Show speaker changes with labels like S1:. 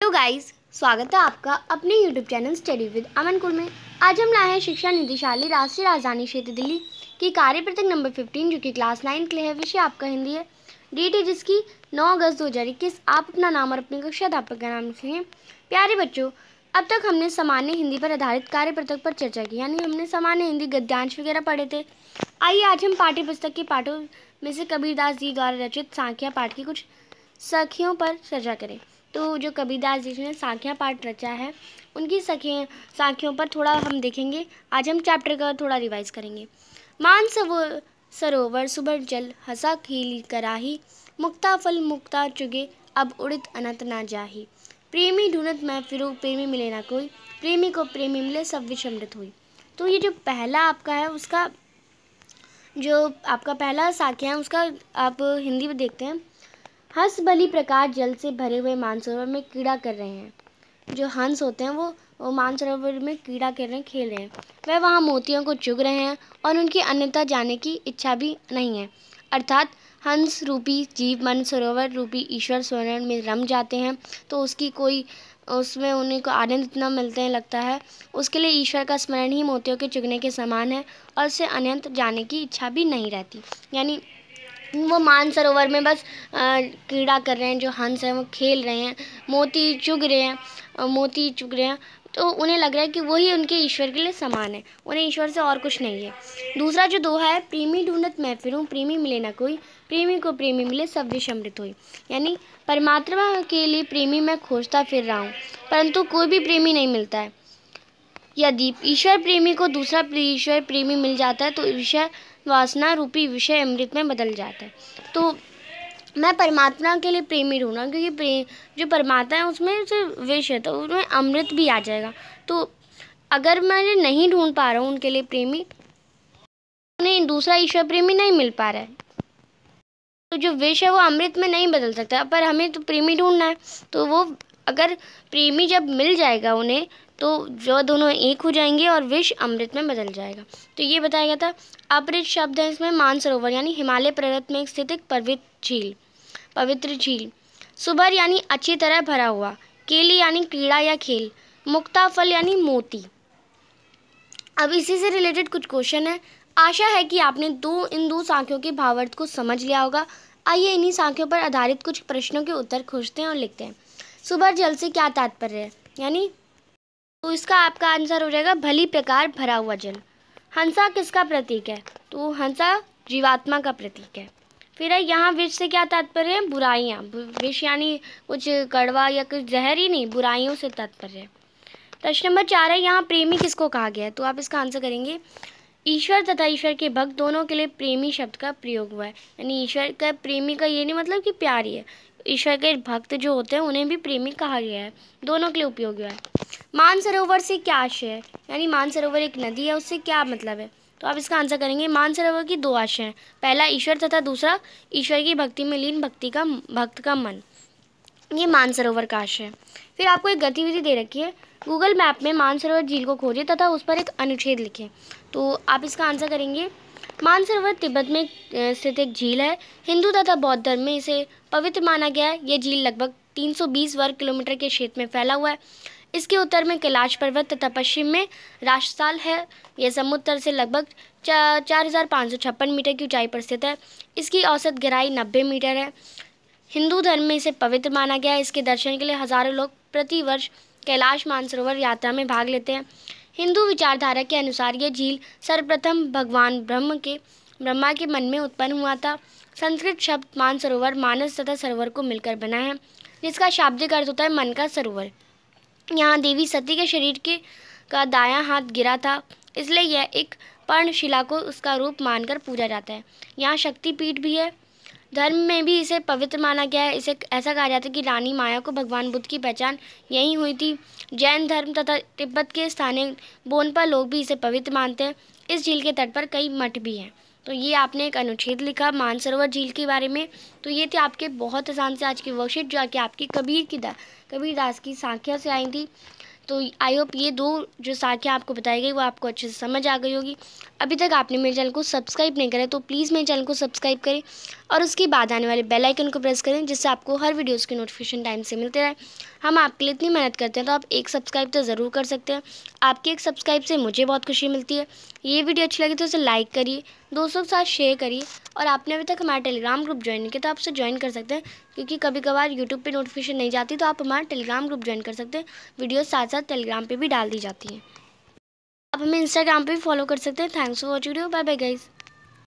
S1: तो गाइस, स्वागत है आपका अपने YouTube चैनल स्टडी विद अमन कुल में। आज हम लाए हैं शिक्षा निदेशालय राष्ट्रीय राजधानी क्षेत्र दिल्ली की कार्यपत्रक नंबर 15 जो कि क्लास 9 के लिए है। विषय आपका हिंदी है। डेट है जिसकी 9 अगस्त 2021। आप अपना नाम और अपनी कक्षा अध्यापक का नाम लिखेंगे। प्यारे बच्चों, अब तक हमने सामान्य हिंदी पर आधारित कार्यपत्रक पर चर्चा की, यानी हमने सामान्य हिंदी गद्यांश वगैरह पढ़े थे। आइए आज हम पाठ्य पुस्तक के पाठों में से कबीरदास जी द्वारा रचित सांख्या पाठ की कुछ सखियों पर चर्चा करें। तो जो कबीरदास जी ने सांख्या पाठ रचा है उनकी साखियों पर थोड़ा हम देखेंगे। आज हम चैप्टर का थोड़ा रिवाइज करेंगे। मान सरोवर सुबर जल हंसा खीली कराही, मुक्ता फल मुक्ता चुगे अब उड़ित अनंत ना जाही। प्रेमी ढूंढत मैं फिरूं प्रेमी मिले ना कोई, प्रेमी को प्रेमी मिले सब विषमृत हुई। तो ये जो पहला आपका है उसका जो आपका पहला सांख्या है उसका आप हिंदी में देखते हैं। हंस भली प्रकाश जल से भरे हुए मानसरोवर में क्रीड़ा कर रहे हैं। जो हंस होते हैं वो मानसरोवर में क्रीड़ा कर रहे हैं, खेल रहे हैं। वह वहाँ मोतियों को चुग रहे हैं और उनकी अन्यथा जाने की इच्छा भी नहीं है। अर्थात हंस रूपी जीव मानसरोवर रूपी ईश्वर स्वर्ण में रम जाते हैं तो उसमें उन्हें को आनंद इतना मिलते हैं लगता है उसके लिए ईश्वर का स्मरण ही मोतियों के चुगने के समान है और उससे अन्यंत जाने की इच्छा भी नहीं रहती। यानी वो मानसरोवर में बस क्रीड़ा कर रहे हैं, जो हंस हैं वो खेल रहे हैं, मोती चुग रहे हैं तो उन्हें लग रहा है कि वही उनके ईश्वर के लिए समान है, उन्हें ईश्वर से और कुछ नहीं है। दूसरा जो दोहा है, प्रेमी ढूंढत मैं फिरूं प्रेमी मिले ना कोई, प्रेमी को प्रेमी मिले सब विषमृत हुई। यानी परमात्मा के लिए प्रेमी मैं खोजता फिर रहा हूँ परंतु कोई भी प्रेमी नहीं मिलता है। यदि ईश्वर प्रेमी को दूसरा ईश्वर प्रेमी मिल जाता है तो विषय वासना रूपी विषय अमृत में बदल जाता है। तो मैं परमात्मा के लिए प्रेमी ढूंढा क्योंकि जो परमात्मा है उसमें से विष है तो उसमें अमृत भी आ जाएगा। तो अगर मैं नहीं ढूंढ पा रहा हूँ उनके लिए प्रेमी, उन्हें दूसरा ईश्वर प्रेमी नहीं मिल पा रहा है तो जो विष है वो अमृत में नहीं बदल सकता, पर हमें तो प्रेमी ढूंढना है। तो वो अगर प्रेमी जब मिल जाएगा उन्हें तो जो दोनों एक हो जाएंगे और विष अमृत में बदल जाएगा। तो ये बताया गया था। अपरित शब्द है इसमें मानसरोवर यानी हिमालय पर्वत में स्थित एक पवित्र झील। सुबर यानी अच्छी तरह भरा हुआ, केली यानी क्रीड़ा या खेल, मुक्ता फल यानी मोती। अब इसी से रिलेटेड कुछ क्वेश्चन है। आशा है कि आपने इन दो सांख्यों के भावार्थ को समझ लिया होगा। आइए इन्हीं सांख्यों पर आधारित कुछ प्रश्नों के उत्तर खोजते हैं और लिखते हैं। सुबर जल से क्या तात्पर्य है, यानी तो इसका आपका आंसर हो जाएगा भली प्रकार भरा हुआ जल। हंसा किसका प्रतीक है, तो हंसा जीवात्मा का प्रतीक है। फिर है यहाँ विष से क्या तात्पर्य है, बुराइयाँ। विष यानी कुछ कड़वा या कुछ जहर ही नहीं, बुराइयों से तात्पर्य है। प्रश्न नंबर 4 है यहाँ प्रेमी किसको कहा गया है, तो आप इसका आंसर करेंगे ईश्वर तथा ईश्वर के भक्त दोनों के लिए प्रेमी शब्द का प्रयोग हुआ है। यानी ईश्वर का प्रेमी का ये नहीं मतलब कि प्यारी है, ईश्वर के भक्त जो होते हैं उन्हें भी प्रेमी कहा गया है, दोनों के लिए उपयोग हुआ है। मानसरोवर से क्या आशय है, यानी मानसरोवर एक नदी है, उससे क्या मतलब है, तो आप इसका आंसर करेंगे मानसरोवर की 2 आशय हैं। पहला ईश्वर तथा दूसरा ईश्वर की भक्ति में लीन भक्त का मन, ये मानसरोवर का आशय है। फिर आपको एक गतिविधि दे रखी है, गूगल मैप में मानसरोवर झील को खोजें तथा उस पर एक अनुच्छेद लिखें। तो आप इसका आंसर करेंगे मानसरोवर तिब्बत में स्थित एक झील है। हिंदू तथा बौद्ध धर्म में इसे पवित्र माना गया है। यह झील लगभग 320 वर्ग किलोमीटर के क्षेत्र में फैला हुआ है। इसके उत्तर में कैलाश पर्वत तथा पश्चिम में राष्ट्रस्थल है। यह समुद्र तल से लगभग 4556 मीटर की ऊंचाई पर स्थित है। इसकी औसत गहराई 90 मीटर है। हिंदू धर्म में इसे पवित्र माना गया है। इसके दर्शन के लिए हजारों लोग प्रति वर्ष कैलाश मानसरोवर यात्रा में भाग लेते हैं। हिंदू विचारधारा के अनुसार यह झील सर्वप्रथम भगवान ब्रह्मा के मन में उत्पन्न हुआ था। संस्कृत शब्द मानसरोवर मानस तथा सरोवर को मिलकर बना है, जिसका शाब्दिक अर्थ होता है मन का सरोवर। यहाँ देवी सती के शरीर का दायां हाथ गिरा था, इसलिए यह एक पर्णशिला को उसका रूप मानकर पूजा जाता है। यहाँ शक्तिपीठ भी है। धर्म में भी इसे पवित्र माना गया है। इसे ऐसा कहा जाता है कि रानी माया को भगवान बुद्ध की पहचान यहीं हुई थी। जैन धर्म तथा तिब्बत के स्थानीय बोनपा लोग भी इसे पवित्र मानते हैं। इस झील के तट पर कई मठ भी हैं। तो ये आपने एक अनुच्छेद लिखा मानसरोवर झील के बारे में। तो ये थे आपके बहुत आसान से आज की वर्कशीट जो कि आपकी कबीरदास की सांख्या से आई थी। तो आई होप ये 2 जो साखियाँ आपको बताई गई वो आपको अच्छे से समझ आ गई होगी। अभी तक आपने मेरे चैनल को सब्सक्राइब नहीं करा तो प्लीज़ मेरे चैनल को सब्सक्राइब करें और उसके बाद आने वाले बेल आइकन को प्रेस करें, जिससे आपको हर वीडियोज़ की नोटिफिकेशन टाइम से मिलते रहे। हम आपके लिए इतनी मेहनत करते हैं तो आप एक सब्सक्राइब तो ज़रूर कर सकते हैं। आपके एक सब्सक्राइब से मुझे बहुत खुशी मिलती है। ये वीडियो अच्छी लगी तो उसे लाइक करिए, दोस्तों के साथ शेयर करिए, और आपने अभी तक हमारा टेलीग्राम ग्रुप ज्वाइन नहीं किया तो आप उसे ज्वाइन कर सकते हैं, क्योंकि कभी कभार यूट्यूब पे नोटिफिकेशन नहीं जाती तो आप हमारा टेलीग्राम ग्रुप ज्वाइन कर सकते हैं। वीडियो साथ साथ टेलीग्राम पे भी डाल दी जाती हैं। आप हमें इंस्टाग्राम पे भी फॉलो कर सकते हैं। Thanks for watching video. Bye bye guys.